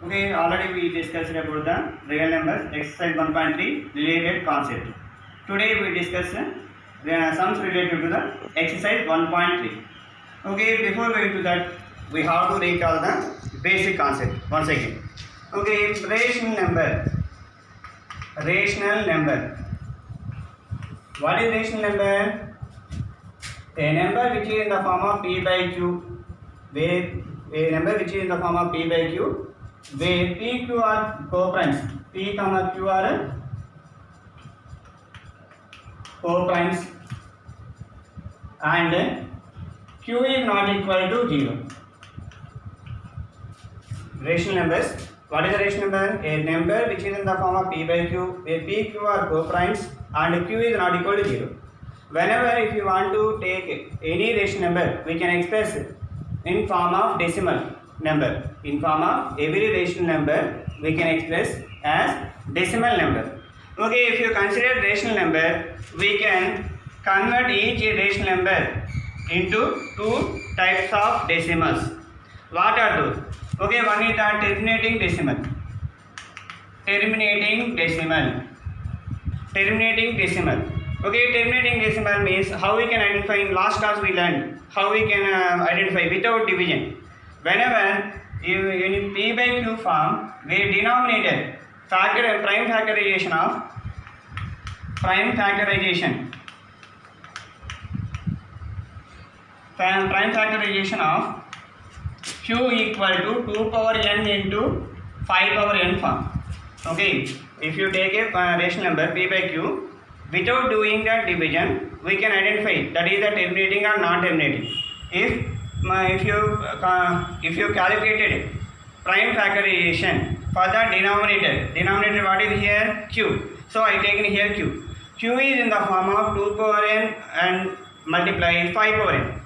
Okay, already we discussed about the real numbers, exercise 1.3 related concept. Today we discuss sums related to the exercise 1.3. Okay, before going to that, we have to recall the basic concept once again. Okay, rational number. Rational number. What is rational number? A number which is in the form of p by q, where a number which is in the form of p by q, where p, q are co-primes, p, q are co-primes, and q is not equal to 0. Rational numbers. What is a rational number? A number which is in the form of p by q, where p, q are co-primes, and q is not equal to 0. Whenever if you want to take any rational number, we can express in form of decimal number. In form of every rational number, we can express as decimal number. Okay, if you consider rational number, we can convert each rational number into two types of decimals. What are those? Okay, one is the terminating decimal. Terminating decimal. Terminating decimal. Okay, terminating decimal means how we can identify. In last class we learned how we can identify without division. Whenever in p by q form, where denominator prime factorization of q equal to 2 power n into 5 power n form. Okay, if you take a rational number p by q, without doing that division, we can identify that is the terminating or non-terminating. If you calculated prime factorization for the denominator what is here? Q. So I taken here q. Q is in the form of 2 power n and multiply 5 power n.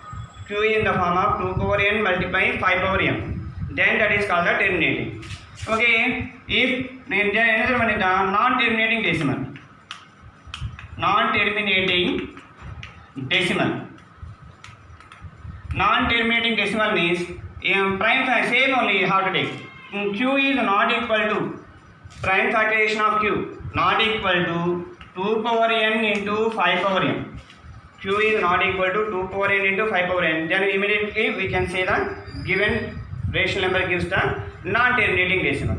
Q is in the form of 2 power n multiply 5 power n. Then that is called the terminating. Okay, if another one is the non-terminating decimal. Non-terminating decimal. Non-terminating decimal means prime factor same only you have to take. Q is not equal to prime factorization of q not equal to 2 power n into 5 power n. Q is not equal to 2 power n into 5 power n. Then immediately we can say the given rational number gives the non-terminating decimal.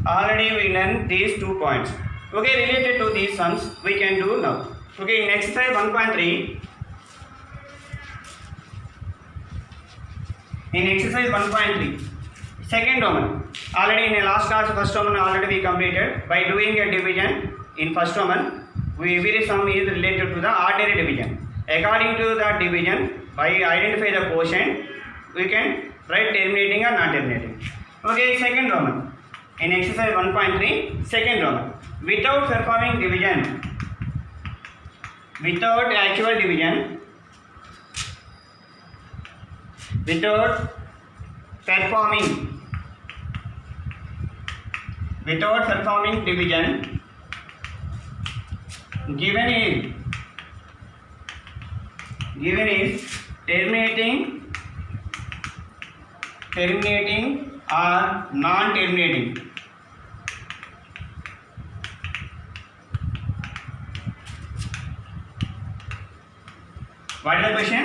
Already we learned these 2 points. Okay, related to these sums we can do now. Okay, in exercise 1.3, in exercise 1.3, second Roman. Already in the last class, first Roman already we completed. By doing a division in first Roman, every sum is related to the ordinary division. According to that division, by identify the quotient, we can write terminating or non-terminating. Okay, second Roman. In exercise 1.3, second Roman. Without performing division, without actual division, without performing division, given is terminating or non-terminating. What is the question?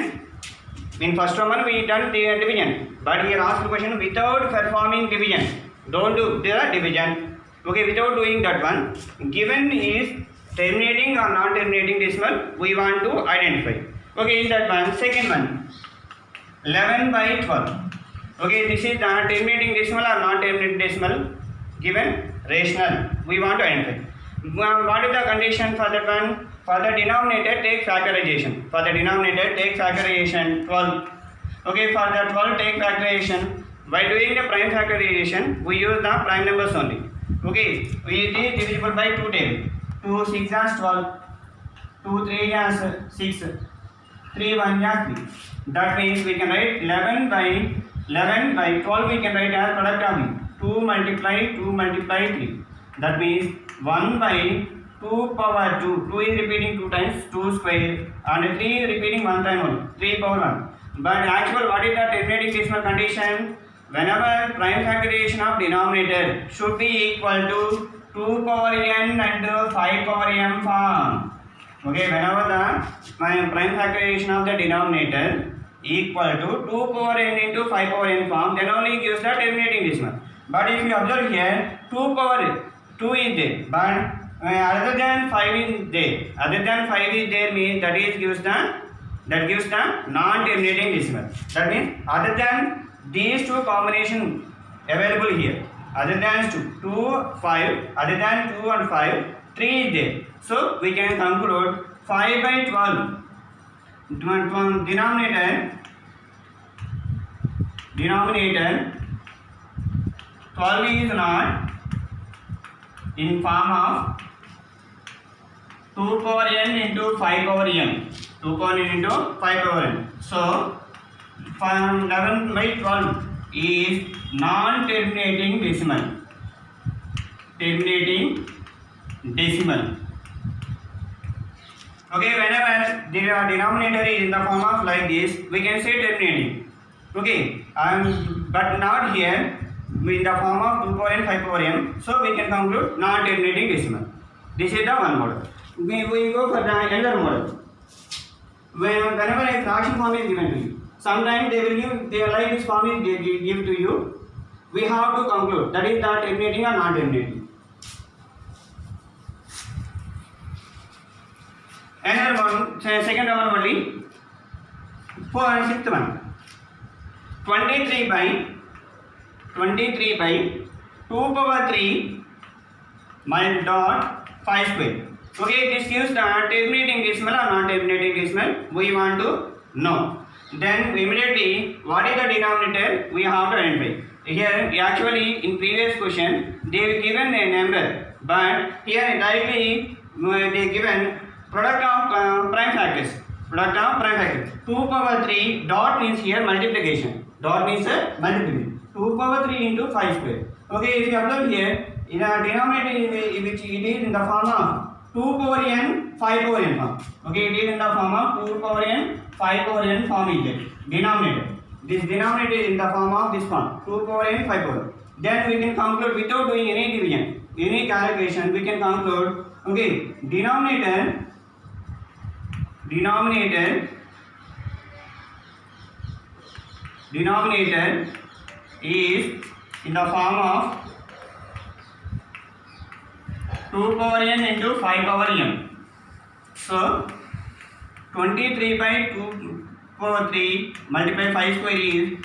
In first Roman we done the division, but here asked the question without performing division. Don't do the division. Okay, without doing that one, given is terminating or non-terminating decimal, we want to identify. Okay, in that one, second one, 11 by 12. Okay, this is the terminating decimal or non-terminating decimal given rational. We want to identify. What is the condition for that one? For the denominator, take factorization. For the denominator, take factorization 12. Okay, for the 12, take factorization. By doing the prime factorization, we use the prime numbers only. Okay, it is divisible by 2 table. 2 6 is 12, 2 3 is 6, 3 1 is 3. That means we can write 11 by 12 we can write as product of 2 multiply 3. That means 1 by 2 power 2. 2 is repeating 2 times, 2 square, and 3 is repeating 1 time only, 3 power 1. But actual what is the terminating decimal condition? whenever prime factorization of denominator should be equal to 2 power n and 5 power m form. Okay, whenever the prime factorization of the denominator equal to 2 power n into 5 power n form, then only gives the terminating decimal. But if you observe here, 2 power 2 is there, but other than 5 is there. Other than 5 is there means that gives the non-terminating decimal. That means other than these two combination available here, other than 2, 5, other than 2 and 5, 3 is there. So we can conclude 5 by 12 denominator 12 is not in form of 2 power n into 5 power m. 2 power n into 5 power n. So 11 by 12 is non-terminating decimal. Terminating decimal. Okay, whenever the denominator is in the form of like this, we can say terminating. Okay, but not here in the form of 2 power n, 5 power m. So we can conclude non-terminating decimal. This is the one model. We go for the another model. Whenever a fraction form is given to you, sometimes they will give, they like this form is give to you. We have to conclude that is the terminating or non-terminating. Another one, second one only. Sixth one. 23 by 2 power 3 minus dot 5 square. Okay, this gives the terminating decimal or non-terminating decimal. We want to know. Then immediately, what is the denominator? We have to identify. Here, actually, in previous question, they have given a number, but here directly they given product of prime factors. Product of prime factors. 2 power 3 dot means here multiplication. Dot means multiplication. 2 power 3 into 5 square. Okay, if you observe here, in a denominator which it is in the form of 2 power n, 5 power n form. Okay, it is in the form of 2 power n, 5 power n form is there. Denominator. This denominator is in the form of this form. 2 power n, 5 power. Then we can conclude without doing any division, any calculation, we can conclude, okay, denominator is in the form of 2 power n into 5 power m. So 23 by 2 power 3 multiply 5 square is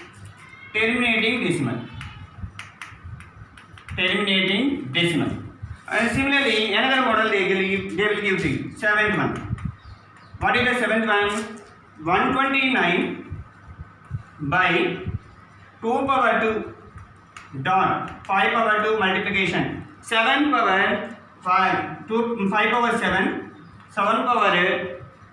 terminating decimal. Terminating decimal. And similarly, another model they will give to you. Seventh one. What is the seventh one? 129 by 2 power 2 dot 5 power 2 multiplication 7 power 5 to 5 power 7 power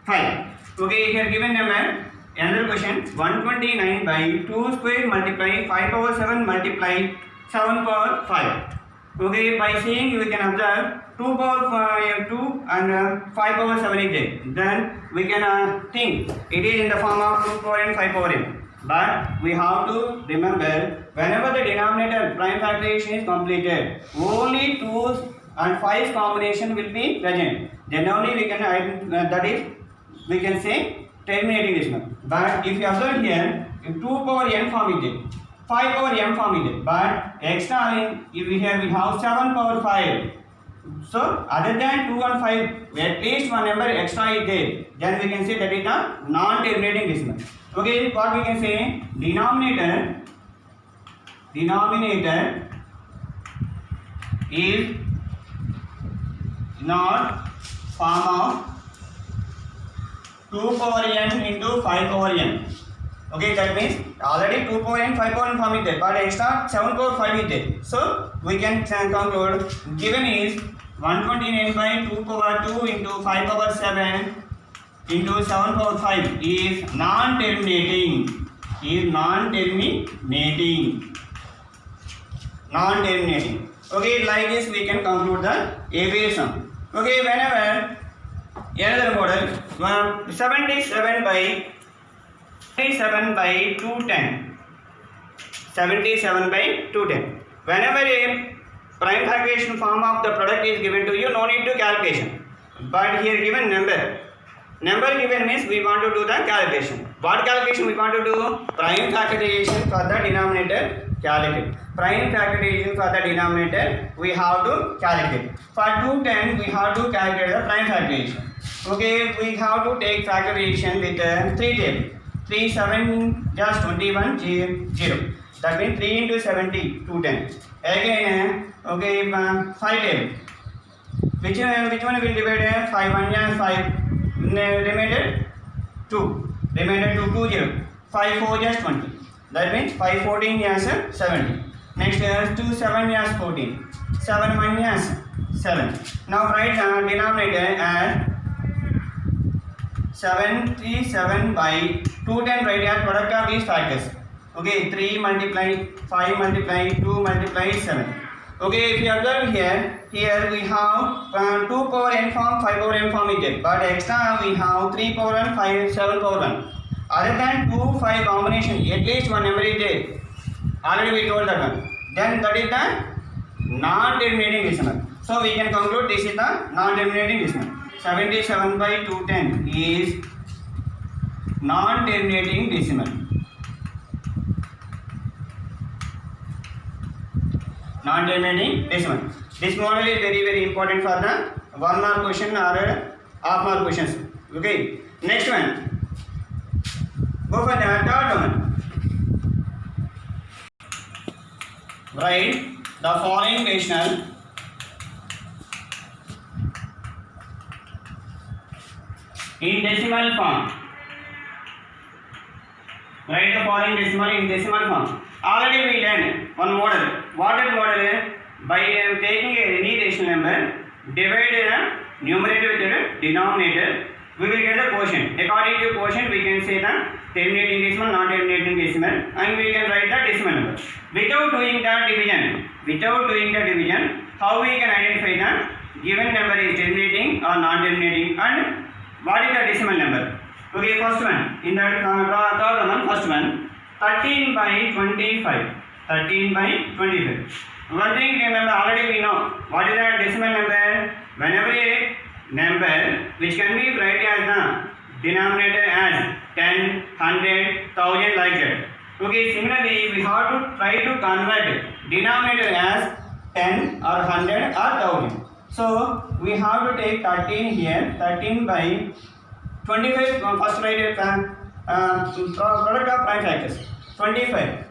5. Okay, here given number. Another question, 129 by 2 square multiply 5 power 7 multiply 7 power 5. Okay, by seeing we can observe 2 power 2 and 5 power 7 is there. Then we can think it is in the form of 2 power n, 5 power n. But we have to remember, whenever the denominator prime factorization is completed, only 2's and 5's combination will be present. Then only we can that is we can say terminating decimal. But if you observe here, 2 power n form is there, 5 power m form is there, but extra if we have 7 power 5. So other than 2 and 5, at least one number extra is there. Then we can say that is the non-terminating decimal. Okay, what we can say? Denominator is not form of 2 power n into 5 power n. Okay, that means already 2 power n, 5 power n form is there, but extra 7 power 5 is there. So we can conclude given is 129 by 2 power 2 into 5 power 7 into 7 power 5 is non-terminating. Non-terminating. Okay, like this we can conclude the ABA sum. Okay, whenever another model 77 by 210. 77 by 210. Whenever a prime factorization form of the product is given to you, no need to calculation. But here given number. Number given means we want to do the calculation. What calculation we want to do? Prime factorization for the denominator, calculate. Prime factorization for the denominator, we have to calculate. For 210, we have to calculate the prime factorization. Okay, we have to take factorization with 3 tables. 3, 7, just 21, 0. That means 3 into 70, 210. Again, okay, 5 tables. Which one will divide? 5, 1 and 5. Remainder 2. Remainder 2, 2, 0. 5, 4 just 20. That means 5, 14 yes 70. Next 2, 7 yes 14. 7, 1 yes 7. Now write denominator as 77 by 210, write as product of these factors. Okay, 3 multiply 5 multiply 2 multiply 7. Okay, if you observe here we have 2 power n form, 5 power n form is there, but extra we have 3 power 1, 5, 7 power 1. Other than 2, 5 combination, at least one number is there. Already we told that one. Then that is the non-terminating decimal. So we can conclude this is the non-terminating decimal. 77 by 210 is non-terminating decimal. Non-terminating decimal. This model is very very important for the 1 mark question or half mark questions. Okay. Next one. Go for the third one. Write the following decimal in decimal form. Write the following decimal in decimal form. Already we learned one model. What is model? By taking any rational number, divide the numerator with the denominator, we will get the quotient. According to quotient, we can say the terminating decimal, non-terminating decimal, and we can write the decimal number. Without doing the division, how we can identify the given number is terminating or non-terminating, and what is the decimal number? Okay, first one. In the third one, first one, 13 by 25. 13 by 25. One thing remember, already we know what is the decimal number. Whenever a number which can be written as the denominator as 10, 100, 1000 like that. Okay, similarly we have to try to convert denominator as 10 or 100 or 1000. So we have to take 13 here, 13 by 25. First write a product of prime factors. 25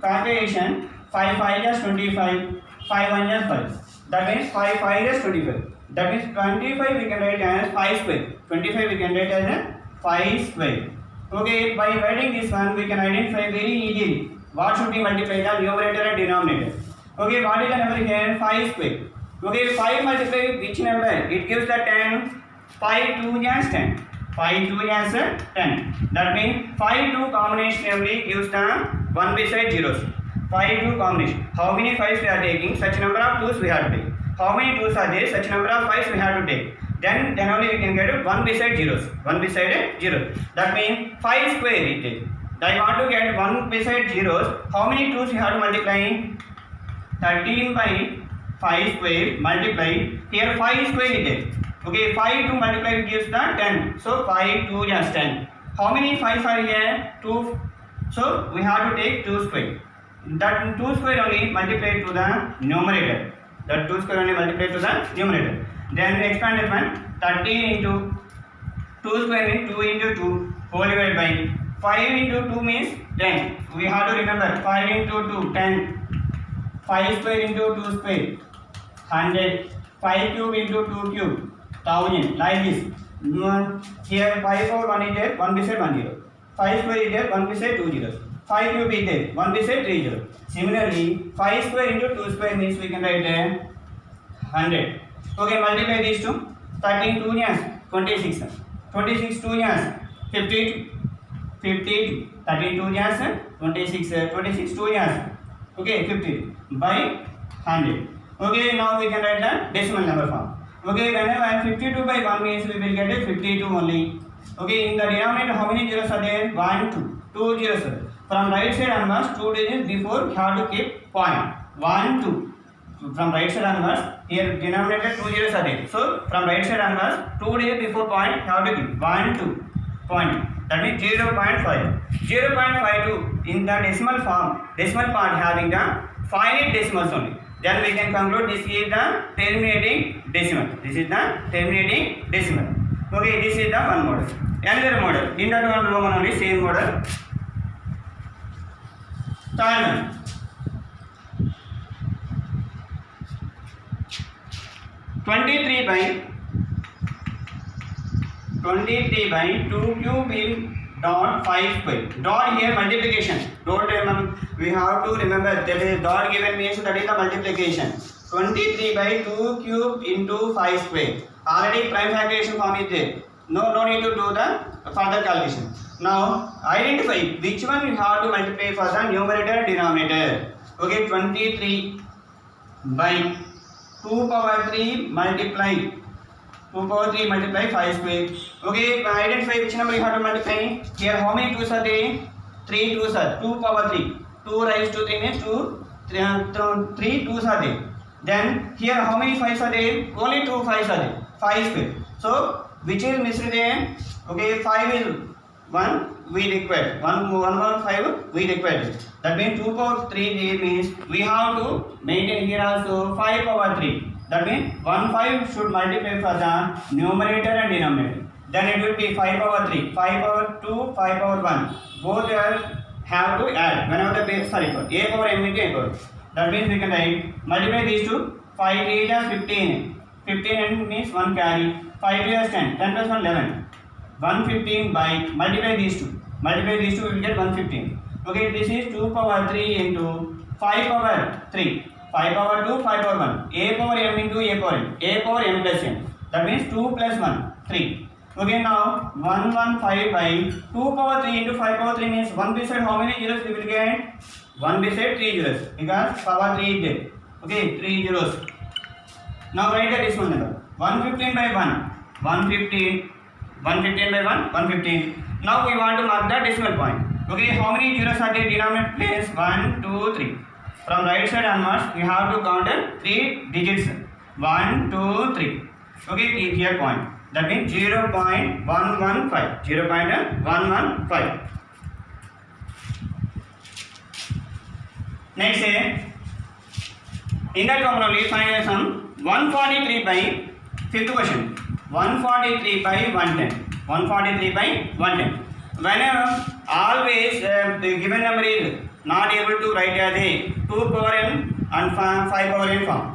factorization, 5 5 is 25, 5 1 is 5. That means 5 5 is 25. That means 25 we can write as 5 square. 25 we can write as 5 square. Okay, by writing this one we can identify very easily what should be multiplied, the numerator and denominator. Okay, what is the number here? 5 square. Okay, 5 multiply which number? It gives the 10. 5 2 is 10. 5 2 is 10. That means 5 2 combination only gives the 1 beside zeros. 5 2 combination. How many 5s we are taking? Such number of 2s we have to take. How many 2s are there? Such number of 5s we have to take. Then only we can get 1 beside zeros. 1 beside 0. That means 5 square it is. I want to get 1 beside zeros. How many 2s we have to multiply? 13 by 5 square multiply. Here 5 square it is. Okay, 5 to multiply gives the 10. So 5 2 is 10. How many 5s are here? 2. So we have to take 2 square. That 2 square only multiply to the numerator. That 2 square only multiply to the numerator. Then expand this one. 13 into 2 square means 2 into 2 whole divided by 5 into 2 means 10. We have to remember 5 into 2 10. 5 square into 2 square 100. 5 cube into 2 cube 1000 like this. Here 5 over 1 is there, 1 beside 1 0. 5 square is there, 1 beside 2 zeros. 5 cube is there, 1 beside 3 0. Similarly 5 square into 2 square means we can write 100. Okay, multiply these two. 13 2 is 26. 26 2 is 52. 52. 13 2 is 26. 26 2 is okay 50 by 100. Okay, now we can write the decimal number form. Okay, whenever 52 by 1 means we will get a 52 only. Okay, in the denominator how many zeros are there? 1 2. 2 zeros are there. From right side onwards, 2 digits before you have to keep point. 1, 2. So from right side onwards, here denominator 2 zeros are there. So from right side onwards, 2 digits before point you have to keep 1, 2 point. That means 0.5. 0.52 in the decimal form, decimal part having the finite decimals only. Then we can conclude this is the terminating decimal. This is the terminating decimal. Okay, this is the one model. Another model. In that one Roman only same model. Third one. 23 by 2 cube in dot 5 square. Dot here multiplication. Don't remember. We have to remember that is dot given means that is the multiplication. 23 by 2 cube into 5 square. Already prime factorization form is there. No need to do the further calculation. Now identify which one you have to multiply for the numerator and denominator. Okay, 23 by 2 power 3 multiply 2 power 3 multiply 5 square. Okay, identify which number you have to multiply. Here how many 2s are there? 3 2s are 2 power 3. 2 raised to 3 means 3 2s are there. Then here how many 5s are there? Only 2 5s are there. 5 square. So which is missed there? Okay, 5 is 1 we require. 1 5 we require. That means 2 power 3 means we have to maintain here also 5 power 3. That means 1 5 should multiply for the numerator and denominator. Then it will be 5 power 3, 5 power 2, 5 power 1. Both have to add whenever the base are equal. A power m into a power. That means we can write multiply these two. 5 3 is 15. 15 means 1 carry. 5 3 is 10. 10 plus 1 11. 115 by multiply these two. Multiply these two we will get 115. Okay, this is 2 power 3 into 5 power 3. 5 power 2, 5 power 1. A power m into a power m. A power m plus n. That means 2 plus 1, 3. Okay, now 115 by 2 power 3 into 5 power 3 means 1 beside how many zeros we will get? 1 beside 3 zeros because power 3 is there. Okay, 3 zeros. Now write the decimal number. 115 by 1. 115. 115 by 1. 115. Now we want to mark the decimal point. Okay, how many zeros are there? Denominator place 1, 2, 3. From right side onwards, we have to count 3 digits. 1, 2, 3. Okay, here point. That means 0.115. 0.115. Next, in that problem only find some 143 by fifth question. 143 by 110. 143 by 110. Whenever always the given number is not able to write as a 2 power n and 5 power n form.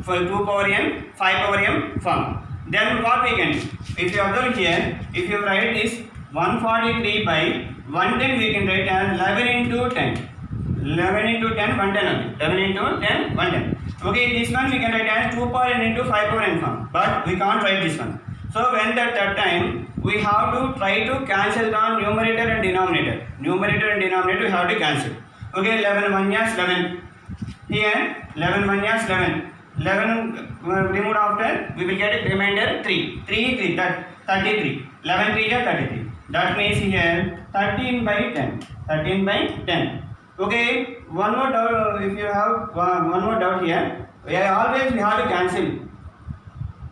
For 2 power n, 5 power m form. Then what we can do? If you observe here, if you write this 143 by 110, we can write as 11 into 10. 11 into 10, 110 only. 11 into 10, 110. Okay, this one we can write as 2 power n into 5 power n form. But we can't write this one. So when that time, we have to try to cancel the numerator and denominator. Numerator and denominator we have to cancel. Okay, 11 1 is 11. Here 11 1 is 11. 11 removed after we will get a remainder 3. 3 that 33. 11 3 is 33. That means here 13 by 10. 13 by 10. Okay, one more doubt. If you have one more doubt here, always we have to cancel.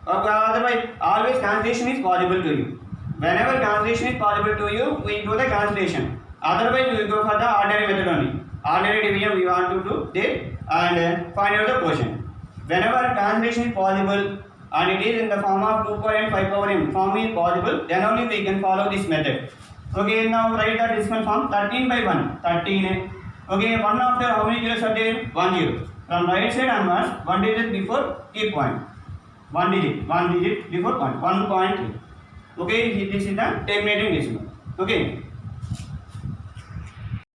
Otherwise, always cancellation is possible to you. Whenever cancellation is possible to you, we do the cancellation. Otherwise, we will go for the ordinary method only. Ordinary division we want to do there and find out the quotient. Whenever cancellation is possible and it is in the form of 2 power n, 5 power m form is possible, then only we can follow this method. Okay, now write the decimal form 13 by 1. 13. Okay, 1 after how many zeros are there? 1 0. From right side onwards, 1 digit before key point. 1 digit before point. 1.3. Okay, this is the terminating decimal. Okay.